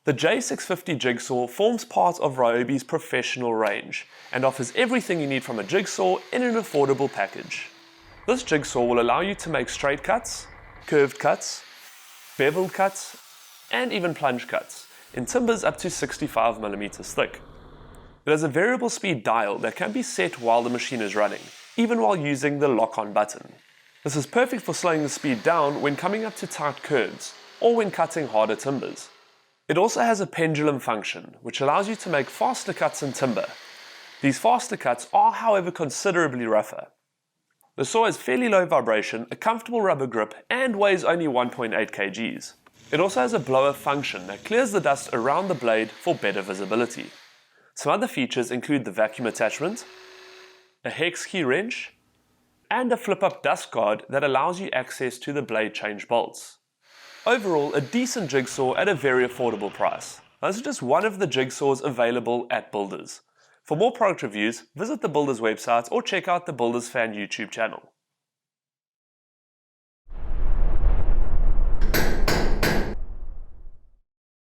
The J650 Jigsaw forms part of Ryobi's professional range and offers everything you need from a jigsaw in an affordable package. This jigsaw will allow you to make straight cuts, curved cuts, beveled cuts, and even plunge cuts in timbers up to 65mm thick. It has a variable speed dial that can be set while the machine is running, even while using the lock-on button. This is perfect for slowing the speed down when coming up to tight curves or when cutting harder timbers. It also has a pendulum function, which allows you to make faster cuts in timber. These faster cuts are, however, considerably rougher. The saw has fairly low vibration, a comfortable rubber grip, and weighs only 1.8 kgs. It also has a blower function that clears the dust around the blade for better visibility. Some other features include the vacuum attachment, a hex key wrench, and a flip-up dust guard that allows you access to the blade change bolts. Overall, a decent jigsaw at a very affordable price. Those are just one of the jigsaws available at Builders. For more product reviews, visit the Builders website or check out the Builders Fan YouTube channel.